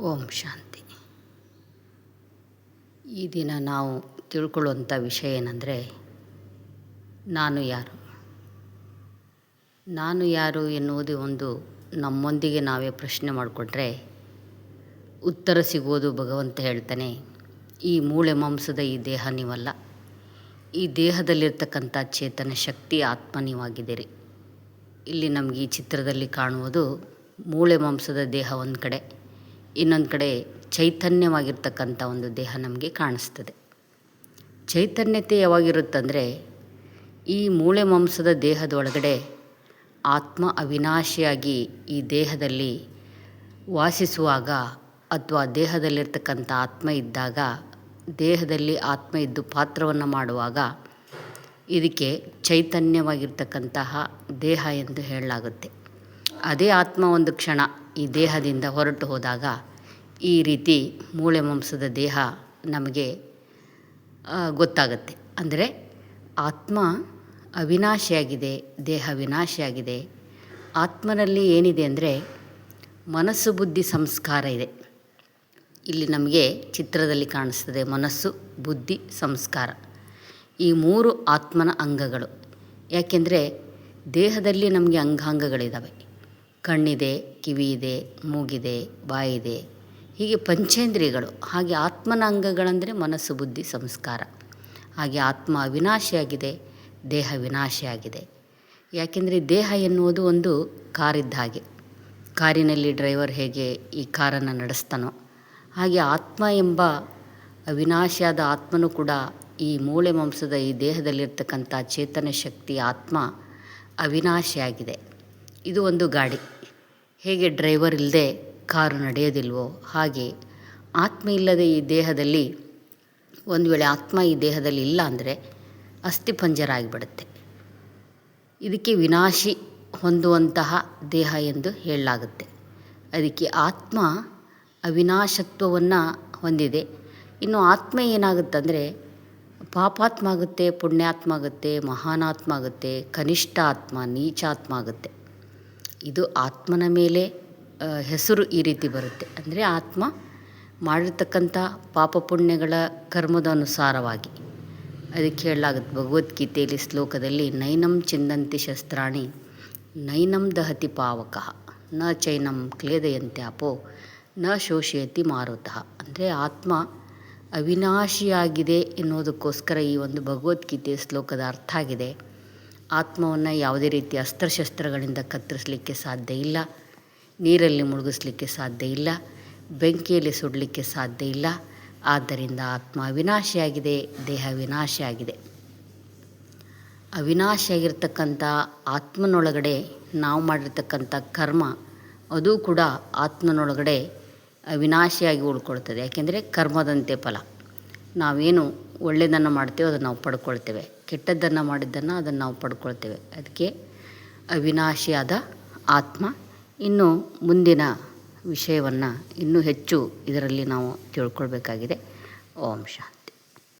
ಓಂ ಶಾಂತಿ. ಈ ದಿನ ನಾವು ತಿಳ್ಕೊಳ್ಳುವಂಥ ವಿಷಯ ಏನಂದರೆ, ನಾನು ಯಾರು. ನಾನು ಯಾರು ಎನ್ನುವುದು ಒಂದು ನಮ್ಮೊಂದಿಗೆ ನಾವೇ ಪ್ರಶ್ನೆ ಮಾಡಿಕೊಂಡ್ರೆ ಉತ್ತರ ಸಿಗೋದು. ಭಗವಂತ ಹೇಳ್ತಾನೆ, ಈ ಮೂಳೆ ಮಾಂಸದ ಈ ದೇಹ ನೀವಲ್ಲ, ಈ ದೇಹದಲ್ಲಿರ್ತಕ್ಕಂಥ ಚೇತನ ಶಕ್ತಿ ಆತ್ಮ ನೀವಾಗಿದ್ದೀರಿ. ಇಲ್ಲಿ ನಮಗೆ ಈ ಚಿತ್ರದಲ್ಲಿ ಕಾಣುವುದು ಮೂಳೆ ಮಾಂಸದ ದೇಹ ಒಂದು ಕಡೆ, ಇನ್ನೊಂದು ಕಡೆ ಚೈತನ್ಯವಾಗಿರ್ತಕ್ಕಂಥ ಒಂದು ದೇಹ ನಮಗೆ ಕಾಣಿಸ್ತದೆ. ಚೈತನ್ಯತೆ ಯಾವಾಗಿರುತ್ತಂದರೆ, ಈ ಮೂಳೆ ಮಾಂಸದ ದೇಹದೊಳಗಡೆ ಆತ್ಮ ಅವಿನಾಶಿಯಾಗಿ ಈ ದೇಹದಲ್ಲಿ ವಾಸಿಸುವಾಗ, ಅಥವಾ ದೇಹದಲ್ಲಿರ್ತಕ್ಕಂಥ ಆತ್ಮ ಇದ್ದಾಗ, ದೇಹದಲ್ಲಿ ಆತ್ಮ ಇದ್ದು ಪಾತ್ರವನ್ನು ಮಾಡುವಾಗ ಇದಕ್ಕೆ ಚೈತನ್ಯವಾಗಿರ್ತಕ್ಕಂತಹ ದೇಹ ಎಂದು ಹೇಳಲಾಗುತ್ತೆ. ಅದೇ ಆತ್ಮ ಒಂದು ಕ್ಷಣ ಈ ದೇಹದಿಂದ ಹೊರಟು ಹೋದಾಗ ಈ ರೀತಿ ಮೂಳೆ ಮಾಂಸದ ದೇಹ ನಮಗೆ ಗೊತ್ತಾಗುತ್ತೆ. ಅಂದರೆ ಆತ್ಮ ಅವಿನಾಶಿಯಾಗಿದೆ, ದೇಹ ವಿನಾಶಿಯಾಗಿದೆ. ಆತ್ಮನಲ್ಲಿ ಏನಿದೆ ಅಂದರೆ ಮನಸ್ಸು, ಬುದ್ಧಿ, ಸಂಸ್ಕಾರ ಇದೆ. ಇಲ್ಲಿ ನಮಗೆ ಚಿತ್ರದಲ್ಲಿ ಕಾಣಿಸ್ತದೆ ಮನಸ್ಸು, ಬುದ್ಧಿ, ಸಂಸ್ಕಾರ. ಈ ಮೂರು ಆತ್ಮನ ಅಂಗಗಳು. ಯಾಕೆಂದರೆ ದೇಹದಲ್ಲಿ ನಮಗೆ ಅಂಗಾಂಗಗಳಿದ್ದಾವೆ. ಕಣ್ಣಿದೆ, ಕಿವಿ ಇದೆ, ಮೂಗಿದೆ, ಬಾಯಿದೆ, ಹೀಗೆ ಪಂಚೇಂದ್ರಿಯಗಳು. ಹಾಗೆ ಆತ್ಮನ ಅಂಗಗಳಂದರೆ ಮನಸ್ಸು, ಬುದ್ಧಿ, ಸಂಸ್ಕಾರ. ಹಾಗೆ ಆತ್ಮ ಅವಿನಾಶಿಯಾಗಿದೆ, ದೇಹ ವಿನಾಶಿಯಾಗಿದೆ. ಯಾಕೆಂದರೆ ದೇಹ ಎನ್ನುವುದು ಒಂದು ಕಾರಿದ್ದ ಹಾಗೆ. ಕಾರಿನಲ್ಲಿ ಡ್ರೈವರ್ ಹೇಗೆ ಈ ಕಾರನ್ನು ನಡೆಸ್ತಾನೋ, ಹಾಗೆ ಆತ್ಮ ಎಂಬ ಅವಿನಾಶಿಯಾದ ಆತ್ಮನೂ ಕೂಡ ಈ ಮೂಳೆ ಮಾಂಸದ ಈ ದೇಹದಲ್ಲಿರ್ತಕ್ಕಂಥ ಚೇತನ ಶಕ್ತಿ ಆತ್ಮ ಅವಿನಾಶಿಯಾಗಿದೆ. ಇದು ಒಂದು ಗಾಡಿ. ಹೇಗೆ ಡ್ರೈವರ್ ಇಲ್ಲದೆ ಕಾರು ನಡೆಯೋದಿಲ್ವೋ, ಹಾಗೆ ಆತ್ಮ ಇಲ್ಲದೆ ಈ ದೇಹದಲ್ಲಿ, ಒಂದು ವೇಳೆ ಆತ್ಮ ಈ ದೇಹದಲ್ಲಿ ಇಲ್ಲ ಅಂದರೆ ಅಸ್ಥಿಪಂಜರ ಆಗಿಬಿಡುತ್ತೆ. ಇದಕ್ಕೆ ವಿನಾಶಿ ಹೊಂದುವಂತಹ ದೇಹ ಎಂದು ಹೇಳಲಾಗುತ್ತೆ. ಅದಕ್ಕೆ ಆತ್ಮ ಅವಿನಾಶತ್ವವನ್ನು ಹೊಂದಿದೆ. ಇನ್ನು ಆತ್ಮ ಏನಾಗುತ್ತಂದರೆ ಪಾಪಾತ್ಮ ಆಗುತ್ತೆ, ಪುಣ್ಯಾತ್ಮ ಆಗುತ್ತೆ, ಮಹಾನಾತ್ಮ ಆಗುತ್ತೆ, ಕನಿಷ್ಠ ಆತ್ಮ, ನೀಚಾತ್ಮ ಆಗುತ್ತೆ. ಇದು ಆತ್ಮನ ಮೇಲೆ ಹೆಸರು ಈ ರೀತಿ ಬರುತ್ತೆ. ಅಂದರೆ ಆತ್ಮ ಮಾಡಿರ್ತಕ್ಕಂಥ ಪಾಪ ಪುಣ್ಯಗಳ ಕರ್ಮದ ಅನುಸಾರವಾಗಿ. ಅದಕ್ಕೆ ಹೇಳಲಾಗುತ್ತೆ ಭಗವದ್ಗೀತೆಯಲ್ಲಿ ಶ್ಲೋಕದಲ್ಲಿ, ನೈನಂ ಚಿಂದಂತಿ ಶಸ್ತ್ರಾಣಿ ನೈನಂ ದಹತಿ ಪಾವಕಃ ನ ಚೈನಂ ಕ್ಲೇದಯಂತ್ಯಾಪೋ ನ ಶೋಷಯತಿ ಮಾರುತಃ. ಅಂದರೆ ಆತ್ಮ ಅವಿನಾಶಿಯಾಗಿದೆ ಎನ್ನುವುದಕ್ಕೋಸ್ಕರ ಈ ಒಂದು ಭಗವದ್ಗೀತೆಯ ಶ್ಲೋಕದ ಅರ್ಥ ಆಗಿದೆ. ಆತ್ಮವನ್ನು ಯಾವುದೇ ರೀತಿಯ ಅಸ್ತ್ರಶಸ್ತ್ರಗಳಿಂದ ಕತ್ತರಿಸಲಿಕ್ಕೆ ಸಾಧ್ಯ ಇಲ್ಲ, ನೀರಲ್ಲಿ ಮುಳುಗಿಸ್ಲಿಕ್ಕೆ ಸಾಧ್ಯ ಇಲ್ಲ, ಬೆಂಕಿಯಲ್ಲಿ ಸುಡಲಿಕ್ಕೆ ಸಾಧ್ಯ ಇಲ್ಲ. ಆದ್ದರಿಂದ ಆತ್ಮ ಅವಿನಾಶಿಯಾಗಿದೆ, ದೇಹ ವಿನಾಶಿಯಾಗಿದೆ. ಅವಿನಾಶಿಯಾಗಿರ್ತಕ್ಕಂಥ ಆತ್ಮನೊಳಗಡೆ ನಾವು ಮಾಡಿರ್ತಕ್ಕಂಥ ಕರ್ಮ, ಅದು ಕೂಡ ಆತ್ಮನೊಳಗಡೆ ಅವಿನಾಶಿಯಾಗಿ ಉಳ್ಕೊಳ್ತದೆ. ಯಾಕೆಂದರೆ ಕರ್ಮದಂತೆ ಫಲ. ನಾವೇನು ಒಳ್ಳೆಯದನ್ನು ಮಾಡ್ತೇವೆ ಅದನ್ನು ನಾವು ಪಡ್ಕೊಳ್ತೇವೆ, ಕೆಟ್ಟದ್ದನ್ನು ಮಾಡಿದ್ದನ್ನು ಅದನ್ನು ನಾವು ಪಡ್ಕೊಳ್ತೇವೆ. ಅದಕ್ಕೆ ಅವಿನಾಶಿಯಾದ ಆತ್ಮ. ಇನ್ನು ಮುಂದಿನ ವಿಷಯವನ್ನು ಇನ್ನೂ ಹೆಚ್ಚು ಇದರಲ್ಲಿ ನಾವು ತಿಳ್ಕೊಳ್ಬೇಕಾಗಿದೆ. ಓಂ ಶಾಂತಿ.